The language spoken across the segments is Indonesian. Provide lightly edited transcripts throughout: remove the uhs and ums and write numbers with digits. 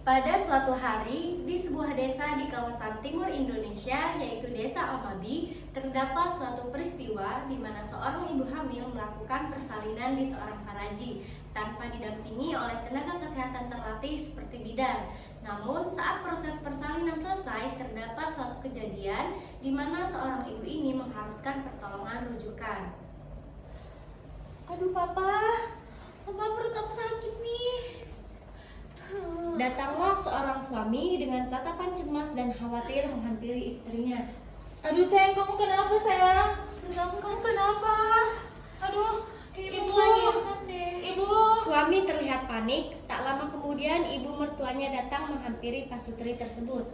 Pada suatu hari, di sebuah desa di kawasan timur Indonesia, yaitu Desa Amabi, terdapat suatu peristiwa di mana seorang ibu hamil melakukan persalinan di seorang paraji tanpa didampingi oleh tenaga kesehatan terlatih seperti bidan. Namun, saat proses persalinan selesai, terdapat suatu kejadian di mana seorang ibu ini mengharuskan pertolongan rujukan. Aduh papa perut aku sakit nih. Datanglah seorang suami dengan tatapan cemas dan khawatir menghampiri istrinya. Aduh sayang, kamu kenapa sayang? Perut aku Kamu sakit. kenapa? Aduh, Kayak ibu, mau melahirkan deh. ibu. Suami terlihat panik. Tak lama kemudian ibu mertuanya datang menghampiri pasutri tersebut.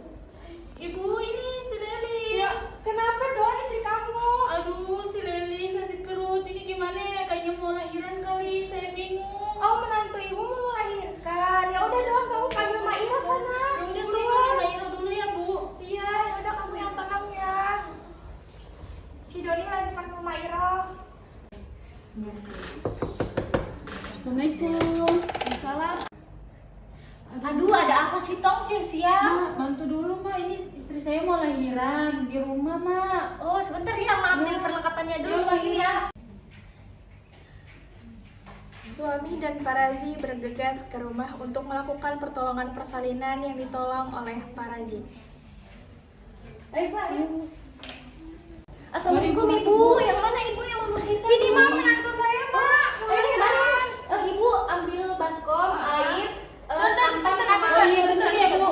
Ibu, ini si Leli. Ya, kenapa dong istri kamu? Aduh, si Leli sakit perut. Ini gimana ya? Kayaknya mau lahiran kali. Saya bingung. Oh, menantu ibu mau melahirkan. Ya udah dong, kamu panggil Mak Ira sana. Ya udah saya Buruan. panggil Mbak Ira dulu ya, Bu. Iya, ya udah kamu yang tenang ya. Si Doni lagi panggil Mak Ira. Assalamualaikum. Salam. Aduh, ada apa sih Tong siang-siang? Mak, bantu dulu, Mak. Ini istri saya mau lahiran di rumah, Mak. Oh, sebentar ya, Ma ambil Ya. perlengkapannya dulu. Ya, Tunggu sini ya. Suami dan Paraji bergegas ke rumah untuk melakukan pertolongan persalinan yang ditolong oleh Paraji. Ayo, Pak. Assalamualaikum, Ibu. Yang mana Ibu yang mau melahirkan? Sini Mak, menantu saya Mak. Ayo, Mbak. Ibu ambil baskom, air, Bentar, tampang bentar, sama bentar. Iya, bentar ya, Bu.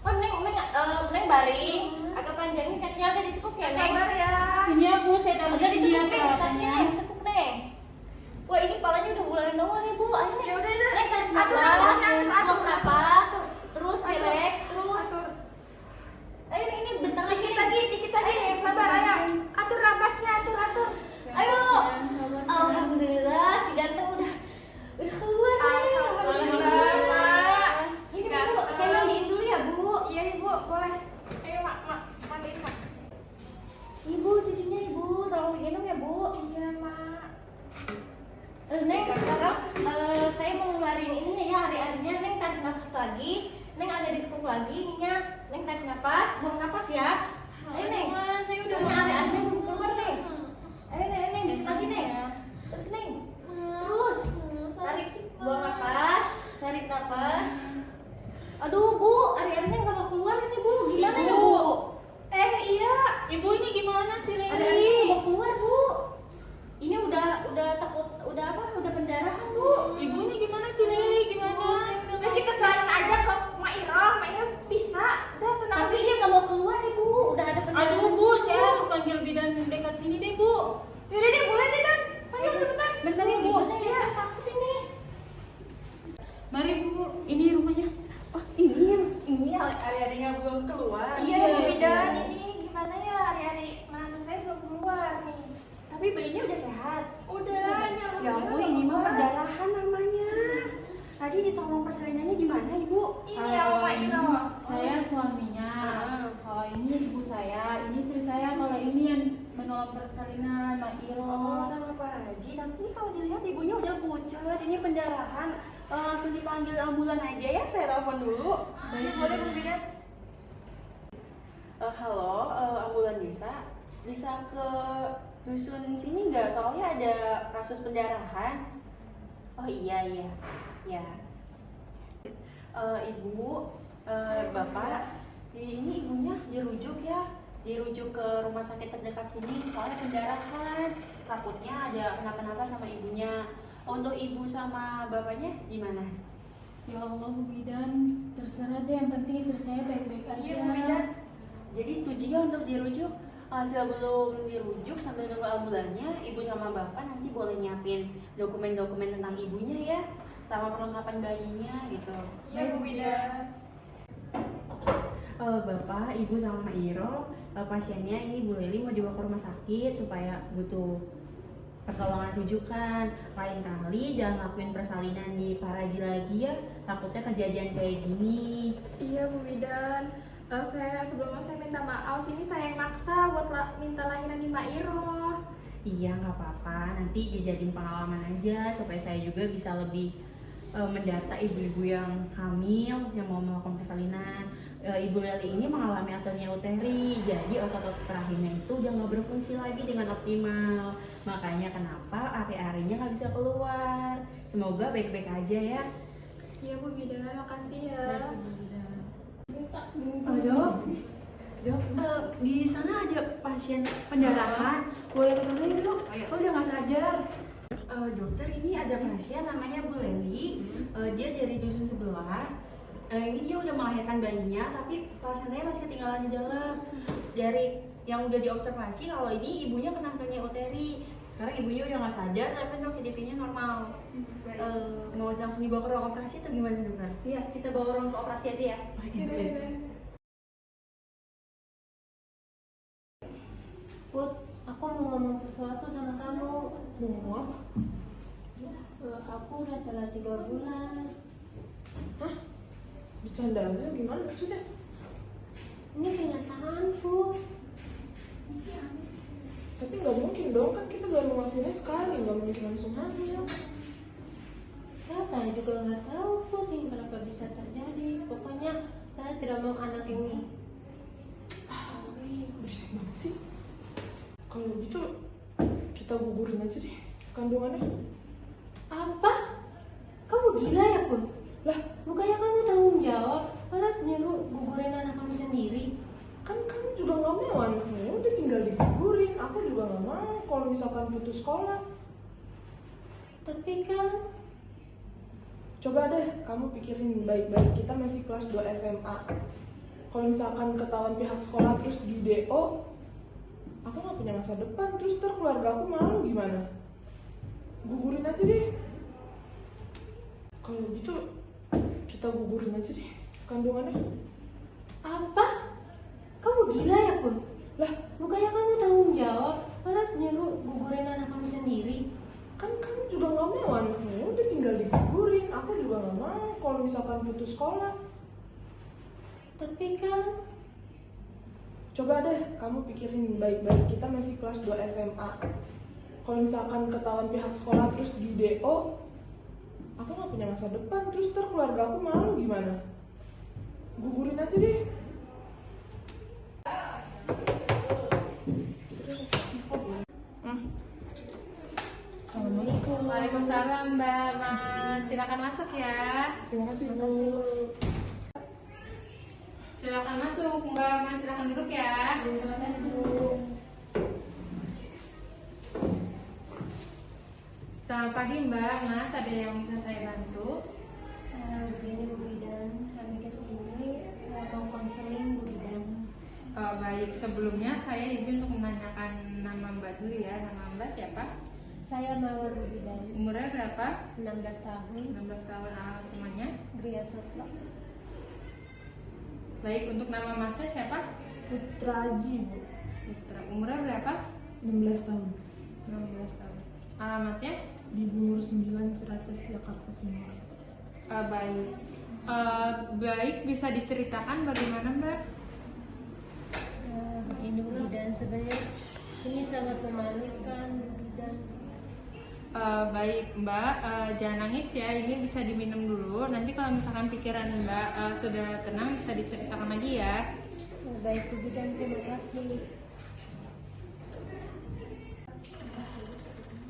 Oh, Neng baring. Agak panjang ini kakinya agak ditekuk ya, Neng. Sabar ya. Sini ya, Bu. Saya taruh di Agak sini ya ditekuk, Neng. Kakinya peralatannya. Neng, tekuk, Neng. Wah, ini palanya udah mulai nongol nih, Bu. Ayo, Neng. Ya udah, udah. Neng, tarik Atur nafas. nafasnya, atur Buang nafas. Terus relax, terus. Atur. Ayo, Neng, ini bentar lagi. Dikit Neng. lagi, dikit lagi. Sabar ya. Atur napasnya, atur. Ayo. Sabar. Alhamdulillah, si ganteng udah keluar nih. Alhamdulillah, Mak. Ini Bu, saya mandiin dulu ya, Bu. Iya Ibu, boleh. Ayo Mak, mandiin Mak. Ibu, cucunya Ibu, tolong digendong ya, Bu. Iya Mak. Neng, sekarang saya mau ngeluarin ininya ya, hari-harinya. Neng tarik nafas lagi. Neng agak ditekuk lagi ininya. Neng tarik nafas, buang nafas ya. Ayo, Neng. Saya udah Soalnya hari-harinya belum keluar, Neng. Ayo, Neng, dikit lagi, Neng. Terus, Neng. Terus. Tarik, buang nafas. Tarik nafas. Aduh, Bu, hari-harinya nggak mau keluar ini, Bu. Gimana ya, Bu? Iya. Ibu, ini gimana sih, Hari-harinya Leli? nggak mau keluar, Bu. Ini udah takut, udah pendarahan, Bu. Ibu, ini gimana sih, Leli? Gimana? Udah kita serahin aja ke Mak Ira bisa. Udah tenang. Tapi dia nggak mau keluar, Ibu. Udah ada pendarahan. Aduh, Bu, saya harus panggil bidan dekat sini deh, Bu. Yaudah deh, boleh deh Dan. Panggil sebentar. Bentar ya, Bu. Gimana ya? Saya takut ini. Mari, Bu. Ini rumahnya. Oh ini hari-harinya belum keluar. Iya Bu Bidan, ini gimana ya hari-hari menantu saya belum keluar nih. Tapi bayinya udah sehat. Udah, ini Ya ampun, ini mah perdarahan namanya. Tadi ditolong persalinannya gimana Ibu? Ini yang Mak Ira. Saya suaminya. Ah. Kalau ini ibu saya, ini istri saya. Kalau ini yang menolong persalinan, Mak Iro. Oh sama Pak Haji. Tapi ini kalau dilihat ibunya udah pucat, ini pendarahan. Langsung dipanggil ambulan aja ya, saya telepon dulu. Iya boleh Bu Bidan. Halo, ambulan desa. Bisa ke dusun sini nggak? Soalnya ada kasus pendarahan. Oh iya. Ya. Ibu, Bapak, ini ibunya dirujuk ya. Dirujuk ke rumah sakit terdekat sini soalnya pendarahan. Takutnya ada kenapa-napa sama ibunya. Untuk ibu sama bapaknya gimana? Ya Allah, Bu Bidan, terserah deh. Yang penting istri saya baik-baik aja. Iya Bu Bidan. Jadi setuju ya untuk dirujuk? Sebelum dirujuk sambil nunggu ambulannya, ibu sama bapak nanti boleh nyiapin dokumen-dokumen tentang ibunya ya, sama perlengkapan bayinya gitu. Iya Bu Bidan. Bapak, ibu sama Mak Iro, pasiennya ini Bu Leli mau dibawa ke rumah sakit supaya butuh pertolongan rujukan. Lain kali jangan lakuin persalinan di Paraji lagi ya, takutnya kejadian kayak gini. Iya Bu Bidan. Sebelumnya saya minta maaf, ini saya yang maksa buat minta lahiran di Mak Iro. Iya nggak apa-apa, nanti dijadiin pengalaman aja supaya saya juga bisa lebih mendata ibu-ibu yang hamil yang mau melakukan persalinan. Ibu Leli ini mengalami atelnia uteri, jadi otot-otot rahimnya itu udah nggak berfungsi lagi dengan optimal. Makanya kenapa ari-arinya nggak bisa keluar. Semoga baik-baik aja ya. Iya Bu Bidan, makasih ya. Dok, di sana ada pasien pendarahan. Boleh ke sana ya dok? Kok udah nggak sadar? Dokter, ini ada pasien namanya Bu Leli. Dia dari dusun sebelah. Ini dia udah melahirkan bayinya, tapi plasenanya masih ketinggalan di dalam. Dari yang udah diobservasi kalau ini ibunya kena atelnia uteri. Sekarang ibunya udah nggak sadar, tapi dok CTV-nya normal. Mau langsung dibawa ke ruang operasi atau gimana dokter? Iya, kita bawa orang ke operasi aja ya. Put, aku mau ngomong sesuatu sama kamu. Mau apa? Aku udah telat 3 bulan. Hah? Bercanda aja gimana maksudnya? Ini kenyataan, Put. Tapi nggak mungkin dong, kan kita baru ngelakuinnya sekali, nggak mungkin langsung hamil. Ya, saya juga nggak tahu, Put, ini kenapa bisa terjadi. Pokoknya saya tidak mau anak ini. Berisik banget sih. Kalau gitu kita gugurin aja deh kandungannya. Apa? Kamu gila ya, Put? Lah, Bukannya kamu tanggung jawab, malah nyuruh gugurin anak kamu sendiri. kan kamu juga nggak mau anaknya, ya udah tinggal digugurin. Aku juga nggak mau kalau misalkan putus sekolah. Tapi kan, Coba deh kamu pikirin baik-baik, kita masih kelas 2 SMA. Kalau misalkan ketahuan pihak sekolah terus di DO, aku nggak punya masa depan, terus ntar keluarga aku malu gimana? Gugurin aja deh. Kalau gitu kita gugurin aja deh kandungannya. apa? Kamu gila ya, Put? Lah, Bukannya kamu tanggung jawab, malah nyuruh gugurin anak kamu sendiri. kan kamu juga nggak mau anaknya, ya udah tinggal digugurin. Aku juga nggak mau kalau misalkan putus sekolah. Tapi kan, Coba deh kamu pikirin baik-baik, kita masih kelas 2 SMA. Kalau misalkan ketahuan pihak sekolah terus di DO, aku nggak punya masa depan, terus ntar keluarga aku malu gimana? Gugurin aja deh. Assalamualaikum. Waalaikumsalam Mbak Mas, silakan masuk ya. Terima kasih Bu. Silakan masuk Mbak Mas, silakan duduk ya. Selamat pagi Mbak Mas, ada yang bisa saya bantu? begini Bu Bidan, kami kesini mau konseling Bu Bidan. Baik, sebelumnya saya izin untuk menanyakan nama Mbak dulu ya. Nama Mbak siapa? Saya Mawar Bu Bidan, Umurnya berapa? 16 tahun, 16 tahun, alamat rumahnya. Gria Sosok. Baik, untuk nama Masnya siapa? Putra Aji Bu, Putra. Umurnya berapa? 16 tahun. 16 tahun. Alamatnya? Di Bungur 9 Ciracas, Jakarta Timur. Baik. Baik, bisa diceritakan bagaimana Mbak? Begini Bu Bidan, sebenarnya ini sangat memalukan Bu Bidan. Baik Mbak, jangan nangis ya, ini bisa diminum dulu. Nanti kalau misalkan pikiran Mbak sudah tenang, bisa diceritakan lagi ya. Baik Bu Bidan, terima kasih.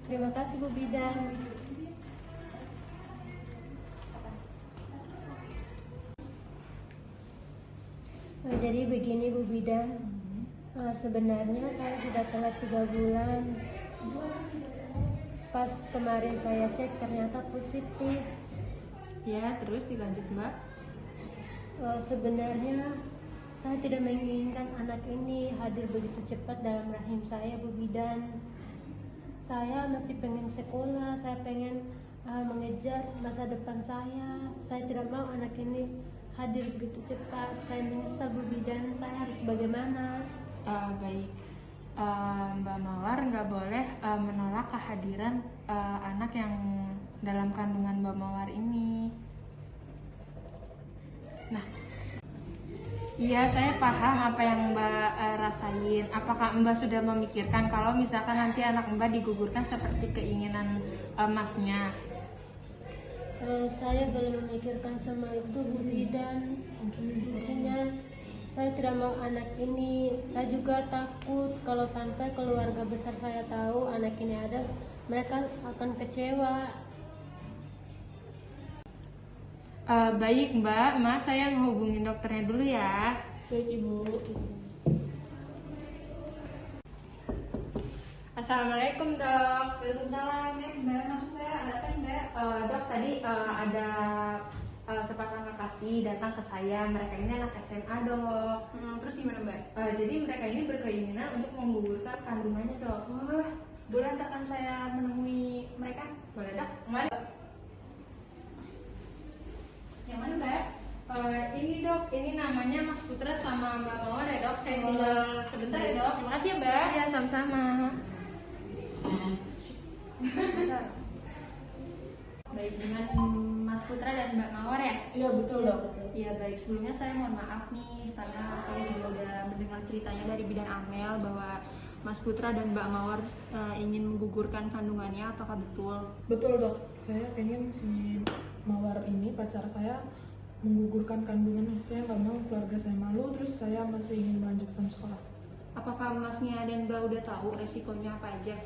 Terima kasih Bu Bidan. Jadi begini Bu Bidan, sebenarnya saya sudah telat 3 bulan. Pas kemarin saya cek ternyata positif. Ya, terus dilanjut Mbak. Sebenarnya saya tidak menginginkan anak ini hadir begitu cepat dalam rahim saya Bu Bidan. Saya masih pengen sekolah, saya pengen mengejar masa depan saya. Saya tidak mau anak ini hadir begitu cepat. Saya menyesal Bu Bidan, saya harus bagaimana? Baik, Mbak Mawar nggak boleh menolak kehadiran anak yang dalam kandungan Mbak Mawar ini. Nah, iya saya paham apa yang Mbak rasain. Apakah Mbak sudah memikirkan kalau misalkan nanti anak Mbak digugurkan seperti keinginan Masnya? Saya belum memikirkan semua itu, Bu Bidan. Buktinya saya tidak mau anak ini. Saya juga takut kalau sampai keluarga besar saya tahu anak ini ada, mereka akan kecewa. Baik Mbak, Mas saya ngehubungin dokternya dulu ya. Baik Ibu. Assalamualaikum dok. Waalaikumsalam. Mbak masuk Mbak. Ada apa nih, Mbak? Dok tadi ada sepasang kekasih datang ke saya. Mereka ini anak SMA dok. Terus gimana Mbak? Jadi mereka ini berkeinginan untuk menggugurkan kandungannya dok. Boleh antarkan saya menemui mereka? Boleh dok? Kemana? Yang mana Mbak? Ini dok, ini namanya Mas Putra sama Mbak Mawar ya dok. Saya tinggal sebentar ya dok. Terima kasih ya Mbak. Iya sama-sama. Baik, dengan Mas Putra dan Mbak Mawar ya? Iya betul dok. Iya baik, sebelumnya saya mohon maaf nih karena saya juga udah mendengar ceritanya dari bidan Amel bahwa Mas Putra dan Mbak Mawar ingin menggugurkan kandungannya, apakah betul? Betul dok. Saya pengen si Mawar ini pacar saya menggugurkan kandungannya. Saya nggak mau keluarga saya malu, terus saya masih ingin melanjutkan sekolah. Apakah Masnya dan Mbak udah tahu resikonya apa aja?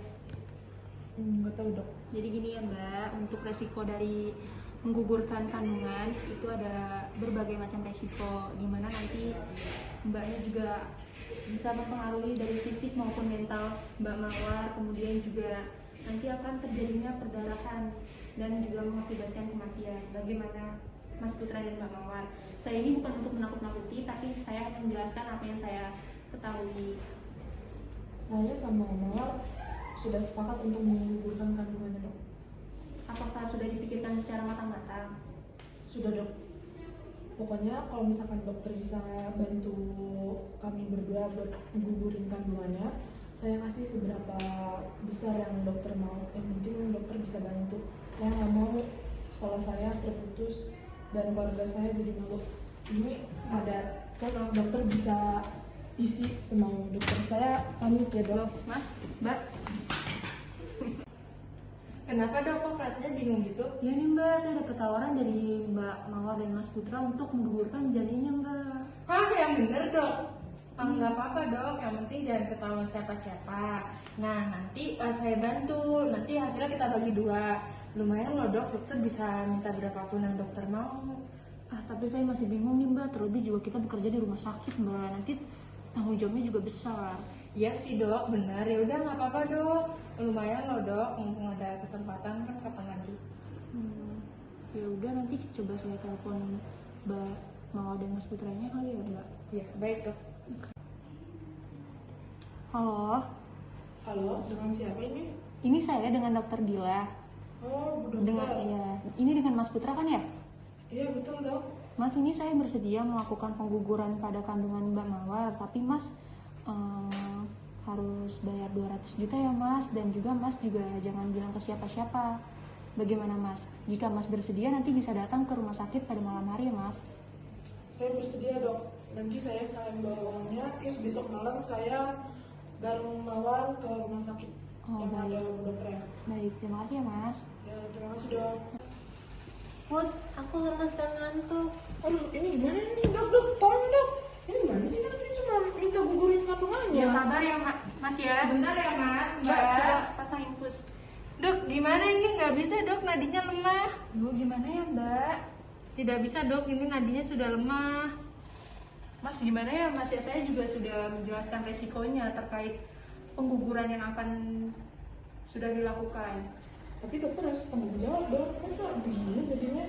Nggak tahu dok. Jadi gini ya Mbak, untuk resiko dari menggugurkan kandungan itu ada berbagai macam resiko, dimana nanti Mbaknya juga bisa mempengaruhi dari fisik maupun mental Mbak Mawar, kemudian juga nanti akan terjadinya perdarahan dan juga mengakibatkan kematian. Bagaimana Mas Putra dan Mbak Mawar? Saya ini bukan untuk menakut-nakuti, tapi saya hanya menjelaskan apa yang saya ketahui. Saya sama Mawar sudah sepakat untuk menggugurkan kandungannya dok. Apakah sudah dipikirkan secara matang-matang? Sudah dok. Pokoknya kalau misalkan dokter bisa bantu kami berdua buat gugurin kandungannya, saya kasih seberapa besar yang dokter mau. Yang penting dokter bisa bantu. Saya nggak mau sekolah saya terputus dan keluarga saya jadi malu. Ini ada cek dokter bisa isi semau dokter. Saya pamit ya dok. Mas, Mbak? Kenapa dok? Kok kelihatannya bingung gitu? Ya nih Mbak, saya dapat tawaran dari Mbak Mawar dan Mas Putra untuk menggugurkan janinnya Mbak. Hah, yang bener dok? Nggak apa-apa dok, yang penting jangan ketahuan siapa-siapa. Nah nanti saya bantu, nanti hasilnya kita bagi dua. Lumayan loh dok, dokter bisa minta berapapun yang dokter mau. Tapi saya masih bingung nih Mbak, terlebih juga kita bekerja di rumah sakit Mbak, nanti tanggung jawabnya juga besar. Iya sih dok, benar. Ya udah nggak apa-apa dok. Lumayan loh dok, mumpung ada kesempatan kan kapan lagi. Ya udah nanti coba saya telepon Mbak Mawar dan Mas Putranya kali ya Mbak. Iya baik dok. Halo, Halo, dengan siapa ini? ini saya dengan Dokter Dila. Oh, dokter. Dengan ya, ini dengan Mas Putra kan ya? Iya betul dok. Mas, ini saya bersedia melakukan pengguguran pada kandungan Mbak Mawar, tapi Mas harus bayar 200 juta ya Mas, dan juga Mas juga jangan bilang ke siapa-siapa. Bagaimana Mas? Jika Mas bersedia nanti bisa datang ke rumah sakit pada malam hari ya Mas. Saya bersedia dok. Nanti saya sekalian bawa uangnya, terus besok malam saya bareng Mawar ke rumah sakit Oh, yang baik. ada dokternya. Baik, terima kasih ya Mas. Ya terima kasih dok. Put, aku lemas dan ngantuk. Aduh ini gimana nih dok, tolong dok. Ini gimana sih, kan saya cuma minta gugurin kandungannya. Ya sabar ya Mas ya. Sebentar ya mas, Mbak, mbak. coba pasang infus. Dok gimana ini nggak bisa dok, nadinya lemah. Duh, gimana ya Mbak? Tidak bisa dok, ini nadinya sudah lemah. Mas gimana ya Mas ya, saya juga sudah menjelaskan resikonya terkait pengguguran yang akan sudah dilakukan. Tapi dokter harus tanggung jawab dok. Masa begini jadinya?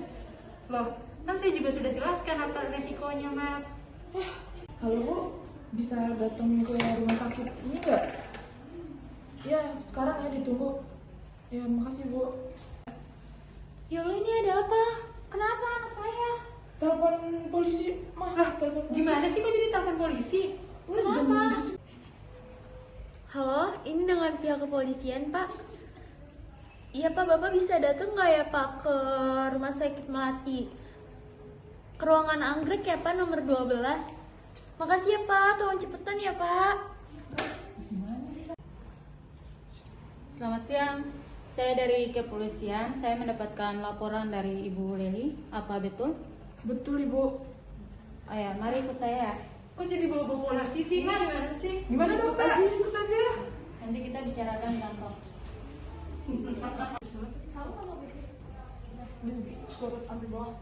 Loh, kan saya juga sudah jelaskan apa resikonya Mas. Halo bu, bisa datang ke rumah sakit ini nggak? Ya sekarang ya ditunggu. Ya makasih bu. Ya Allah, ini ada apa? Kenapa anak saya? Telepon polisi, mah telepon polisi. Gimana sih kok jadi telepon polisi? Kenapa? Halo, ini dengan pihak kepolisian Pak. Iya Pak, Bapak bisa datang nggak ya Pak ke rumah sakit Melati? Ke ruangan anggrek ya Pak, nomor 12. Makasih ya Pak, tolong cepetan ya Pak. Selamat siang. Saya dari kepolisian, saya mendapatkan laporan dari Ibu Leli. Apa betul? Betul, Ibu. Oh ya, mari ikut saya. Kok jadi bawa-bawa polisi sih, Mas? Gimana sih? Gimana dong, Mbak? Ikut aja. Nanti kita bicarakan di kantor. Surat ambil bawah.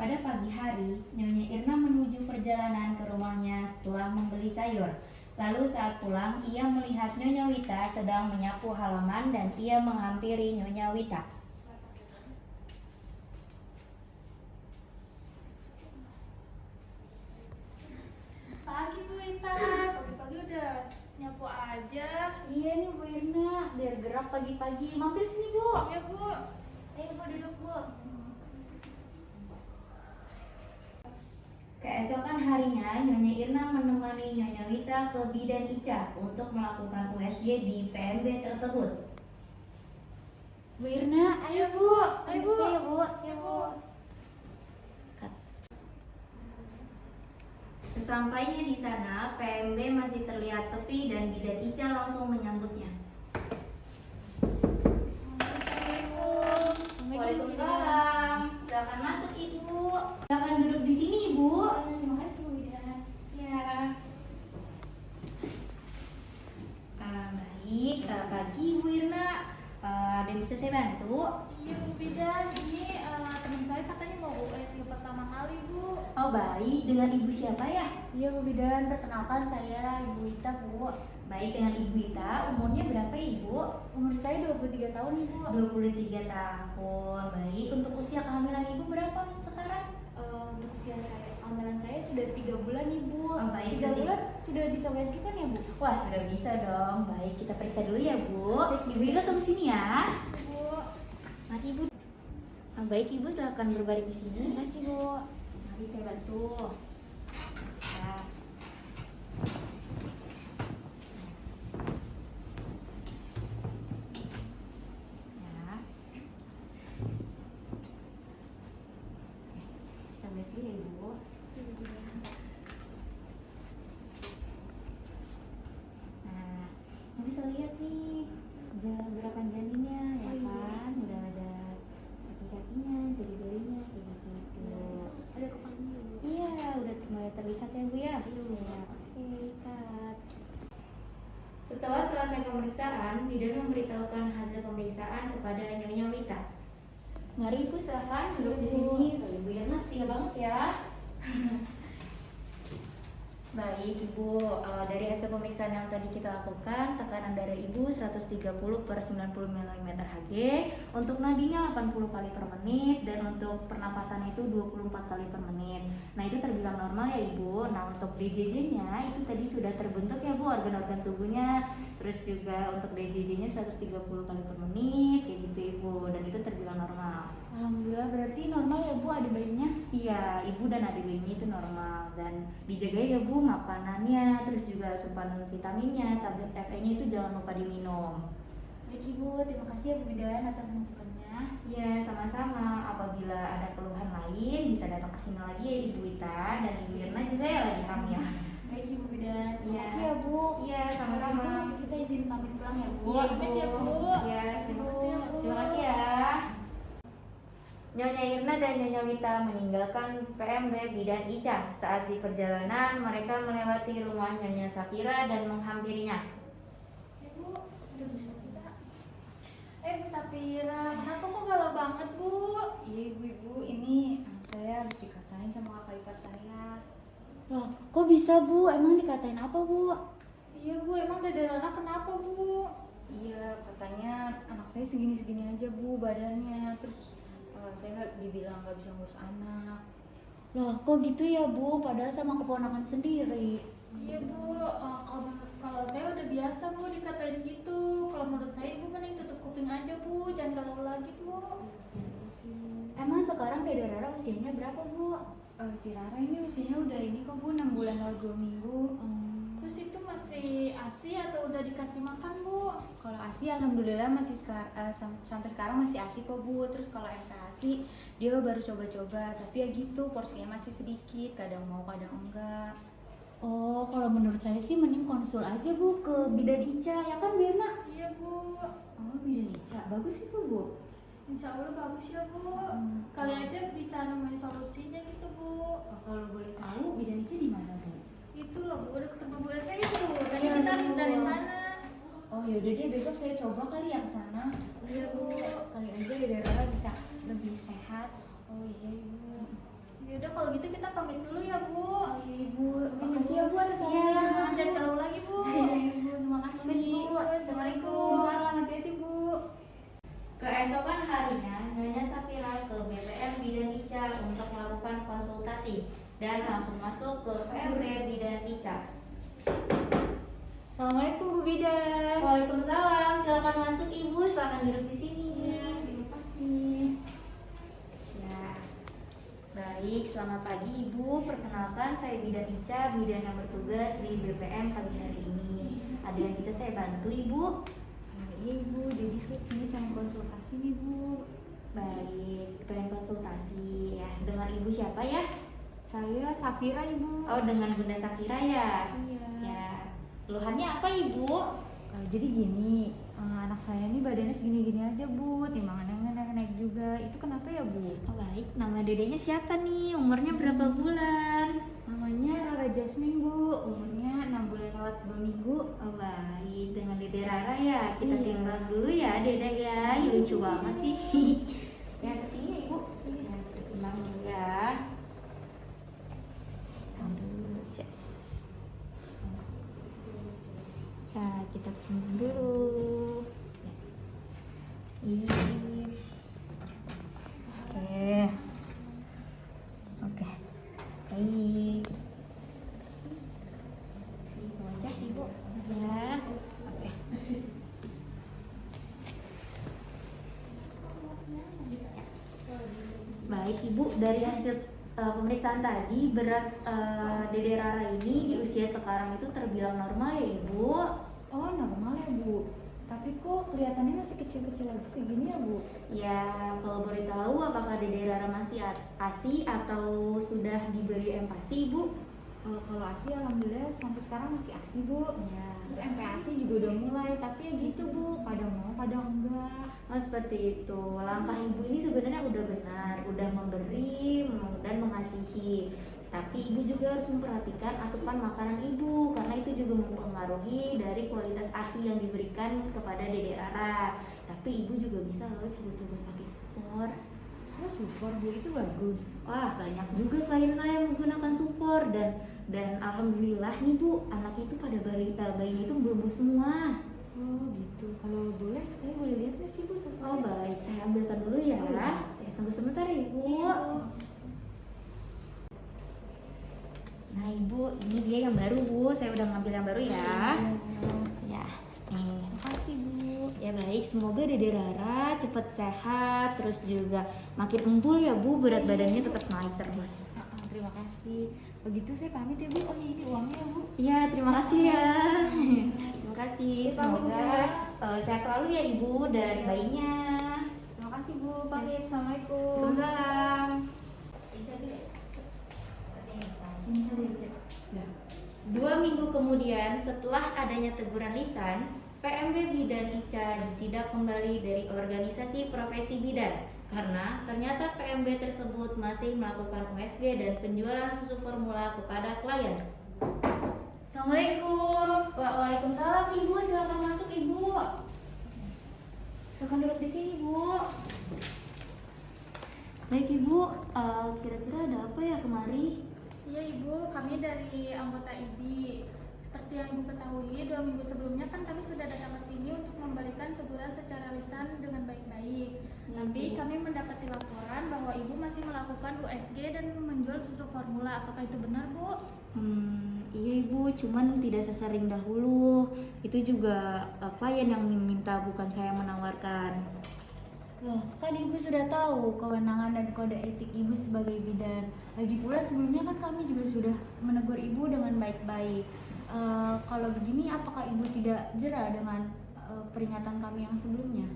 Pada pagi hari, Nyonya Irna menuju perjalanan ke rumahnya setelah membeli sayur. Lalu saat pulang, ia melihat Nyonya Wita sedang menyapu halaman dan ia menghampiri Nyonya Wita. Pagi Bu Ita, pagi-pagi udah nyapu aja. Iya nih Bu Irna, biar gerak pagi-pagi. Mampir sini Bu. Ya Bu. Ayo Bu, duduk Bu. Keesokan harinya, Nyonya Irna menemani Nyonya Wita ke Bidan Ica untuk melakukan USG di PMB tersebut. Bu Irna, ayo Bu. Ayo Bu. Saya Bu. Ya Bu. Sesampainya di sana, PMB masih terlihat sepi dan Bidan Ica langsung menyambutnya. Waalaikumsalam. Silakan masuk Ibu. Silakan duduk di sini Ibu. Terima kasih Bu Bidan. Ya. Baik. Pagi Bu Irna. Ada yang bisa saya bantu? Iya Bu Bidan, ini teman saya katanya mau USG pertama kali Bu. Oh baik. Dengan Ibu siapa ya? Iya Bu Bidan, perkenalkan saya Ibu Ita Bu. Baik, dengan Ibu Ita. Umurnya berapa ya, Ibu? Umur saya 23 tahun Ibu. 23 tahun. Baik. Untuk usia kehamilan Ibu berapa sekarang? Untuk usia saya, kehamilan saya sudah 3 bulan Ibu. Oh, baik. 3 bulan sudah bisa USG kan ya Bu? Wah, sudah bisa dong. Baik, kita periksa dulu ya, Bu. Ibu Ira tunggu sini ya. Bu. Mari, Ibu. Baik, Ibu silakan berbaring di sini. Terima kasih Bu. Mari saya bantu. Ya. Ya. Kita beres dulu ya, Ibu. Nah, Ibu bisa lihat nih gerakan janinnya, ya kan? Udah ada kaki-kakinya, jari-jarinya, kayak gitu. Ada kepalanya Bu. Iya, udah mulai terlihat ya Bu ya? Iya. Oke, cut. Setelah selesai pemeriksaan, bidan memberitahukan hasil pemeriksaan kepada Nyonya Wita. Mari Ibu silahkan duduk di sini. Ibu Irna setia banget ya. Baik Ibu, dari hasil pemeriksaan yang tadi kita lakukan, tekanan darah Ibu 130/90 mm Hg, untuk nadinya 80 kali per menit, dan untuk pernafasan itu 24 kali per menit. Nah itu terbilang normal ya Ibu. Nah untuk DJJ-nya itu tadi sudah terbentuk ya Bu, organ-organ tubuhnya. Terus juga untuk DJJ-nya 130 kali per menit, kayak gitu Ibu, dan itu terbilang normal. Alhamdulillah, berarti normal ya Bu ada bayinya? Iya, Ibu dan adik bayinya itu normal, dan dijaga ya Bu makanannya, terus juga asupan vitaminnya, tablet FE-nya itu jangan lupa diminum. Baik Ibu, terima kasih ya Bu Bidan atas masukannya. Iya, sama-sama. Apabila ada keluhan lain bisa datang ke sini lagi ya Ibu Wita dan Ibu Irna juga ya lagi hamil. Baik Ibu Bidan, terima Iya. kasih ya Bu. Iya, sama-sama. Kita izin pamit pulang ya Bu. Iya, Pamit ya Bu. Iya, Terima kasih ya Bu. terima kasih ya. Nyonya Irna dan Nyonya Wita meninggalkan PMB Bidan Ica. Saat di perjalanan, mereka melewati rumah Nyonya Safira dan menghampirinya. Bu, udah bisa kita. Bu Safira, kenapa kok galau banget Bu? Iya ibu-ibu, ini anak saya harus dikatain sama kakak ipar saya. Loh, kok bisa Bu? Emang dikatain apa Bu? Iya Bu, emang Dede Rara kenapa Bu? Iya, katanya anak saya segini-segini aja Bu badannya. Terus saya nggak dibilang nggak bisa ngurus anak. Loh, kok gitu ya Bu? Padahal sama keponakan sendiri. Iya Bu, kalau saya udah biasa Bu dikatain gitu. Kalau menurut saya Ibu mending tutup kuping aja Bu, jangan galau lagi Bu. Emang sekarang Dede Rara usianya berapa Bu? Si Rara ini usianya udah ini kok Bu, 6 bulan lalu 2 minggu. Terus itu masih ASI atau udah dikasih makan Bu? Kalau ASI alhamdulillah masih sampai sekarang masih ASI kok Bu. Terus kalau MKASI dia baru coba-coba, tapi ya gitu porsinya masih sedikit, kadang mau kadang enggak. Oh, kalau menurut saya sih mending konsul aja Bu ke Bidan Ica, ya kan Birna? Iya Bu, Oh, Bidan Ica, bagus itu Bu. insya Allah bagus ya Bu. Kali aja bisa nemuin solusinya gitu Bu. Oh, kalau boleh tahu Bidan Ica di mana Bu? Itu loh Bu, udah ketemu Bu Elsa itu. Tadi kita habis dari sana. Oh yaudah deh, besok saya coba kali ya ke sana. Iya Bu. Kali aja Dede Rara bisa lebih sehat. Oh iya Ibu. Yaudah kalau gitu kita pamit dulu ya Bu. Oh iya Ibu, makasih ya Bu atas Iya, waktunya juga. jangan jauh lagi Bu. Iya Ibu, terima kasih. Pamit, Bu. Assalamualaikum. Salam, hati-hati Bu. Keesokan harinya, Nyonya Safira ke BPM Bidan Ica untuk melakukan konsultasi dan langsung masuk ke PMB Bidan Ica. Assalamualaikum Bu Bidan. Waalaikumsalam, silakan masuk Ibu, silakan duduk di sini. Terima kasih. Ya, baik, selamat pagi Ibu. Perkenalkan, saya Bidan Ica, bidan yang bertugas di BPM pagi hari ini. Ada yang bisa saya bantu Ibu? Iya Ibu, jadi sini pengen konsultasi nih Bu. Baik, pengen konsultasi ya. Dengan Ibu siapa ya? Saya Safira Ibu. Oh, dengan Bunda Safira ya? Iya. Ya, keluhannya apa Ibu? Jadi gini, anak saya ini badannya segini-gini aja Bu, timbangannya naik juga. Itu kenapa ya Bu? Oh baik, nama dedenya siapa nih? Umurnya berapa bulan? Namanya Rara Jasmine Bu, umurnya 6 bulan lewat 2 minggu. Oh baik, dengan Dede Rara ya. Kita Iya. timbang dulu ya Dede ya. Ih, lucu banget sih. Ya kesini ya Ibu. Ya, kita timbang dulu ya. Aduh, yes. Ya, kita timbang dulu. Ini. Oke. Baik. Wajah Ibu. Ya. Oke. Baik Ibu, dari hasil pemeriksaan tadi berat Dede Rara ini di usia sekarang itu terbilang normal ya Ibu? Oh normal ya Bu, tapi kok kelihatannya masih kecil-kecil aja segini ya Bu? Ya, kalau boleh tahu apakah Dede Rara masih ASI atau sudah diberi empasi Ibu? Kalau ASI alhamdulillah sampai sekarang masih ASI Bu. Ya. Terus MPASI juga udah mulai, tapi ya gitu Bu, kadang mau kadang enggak. Oh seperti itu. Langkah Ibu ini sebenarnya udah benar, udah memberi dan mengasihi. Tapi Ibu juga harus memperhatikan asupan makanan Ibu karena itu juga mempengaruhi dari kualitas ASI yang diberikan kepada Dede Rara. Tapi Ibu juga bisa loh coba-coba pakai supor. Oh Sufor Bu, itu bagus. Wah banyak juga klien saya menggunakan supor dan alhamdulillah nih Bu, anak itu pada bayinya itu berumur semua. Oh gitu, kalau boleh saya boleh lihat nggak sih Bu Sufor? Oh baik, saya ambilkan dulu ya. Oh, iya. Tunggu sebentar ya Ibu. Iya. Nah Ibu, ini dia yang baru Bu, saya udah ngambil yang baru ya. Ya, nih. Makasih Bu. Ya baik, semoga Dede Rara cepat sehat, terus juga makin empul ya Bu, berat badannya tetap naik terus. Terima kasih. Begitu saya pamit ya Bu. Oh ini uangnya ya Bu. Iya, terima kasih ya. Terima kasih, semoga sehat selalu ya Ibu dan bayinya. Terima kasih Bu. Pamit. Assalamualaikum. Waalaikumsalam. Dua minggu kemudian, setelah adanya teguran lisan, PMB Bidan Ica disidak kembali dari organisasi profesi bidan karena ternyata PMB tersebut masih melakukan USG dan penjualan susu formula kepada klien. Assalamualaikum. Waalaikumsalam Ibu, silakan masuk Ibu. Silakan duduk di sini Bu. Baik Ibu, kira-kira ada apa ya kemari? Iya Ibu, kami dari anggota IBI. Seperti yang Ibu ketahui, 2 minggu sebelumnya kan kami sudah datang ke sini untuk memberikan teguran secara lisan dengan baik-baik. Tapi kami mendapati laporan bahwa Ibu masih melakukan USG dan menjual susu formula. Apakah itu benar Bu? Iya Ibu, cuman tidak sesering dahulu. Itu juga klien yang meminta, bukan saya menawarkan. Loh, kan Ibu sudah tahu kewenangan dan kode etik Ibu sebagai bidan. Lagi pula sebelumnya kan kami juga sudah menegur Ibu dengan baik-baik. Kalau begini apakah Ibu tidak jera dengan peringatan kami yang sebelumnya?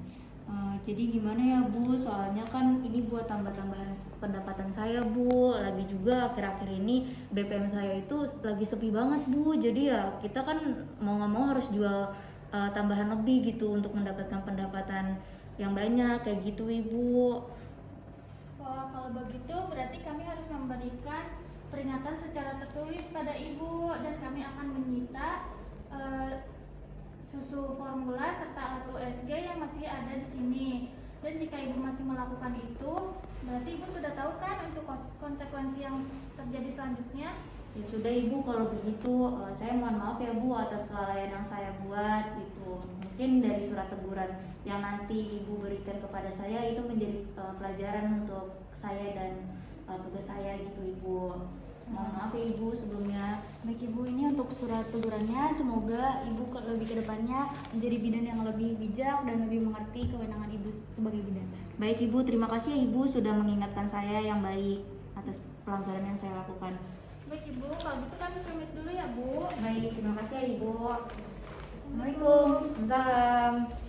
Jadi gimana ya Bu, soalnya kan ini buat tambah-tambahan pendapatan saya Bu. Lagi juga akhir-akhir ini BPM saya itu lagi sepi banget Bu. Jadi ya kita kan mau nggak mau harus jual tambahan lebih gitu untuk mendapatkan pendapatan yang banyak kayak gitu Ibu. Wah, kalau begitu berarti kami harus memberikan peringatan secara tertulis pada Ibu dan kami akan menyita susu formula serta alat USG yang masih ada di sini. Dan jika Ibu masih melakukan itu, berarti Ibu sudah tahu kan untuk konsekuensi yang terjadi selanjutnya? Ya sudah Ibu, kalau begitu saya mohon maaf ya Bu atas kelalaian yang saya buat gitu. Mungkin dari surat teguran yang nanti Ibu berikan kepada saya itu menjadi pelajaran untuk saya dan tugas saya gitu Ibu. Mohon maaf ya Ibu sebelumnya. Baik Ibu, ini untuk surat tegurannya. Semoga Ibu lebih ke depannya menjadi bidan yang lebih bijak dan lebih mengerti kewenangan Ibu sebagai bidan. Baik Ibu, terima kasih ya Ibu sudah mengingatkan saya yang baik atas pelanggaran yang saya lakukan. Baik Ibu, kalau gitu kami pamit dulu ya Bu. Baik, terima kasih ya Ibu. Assalamualaikum. Waalaikumsalam.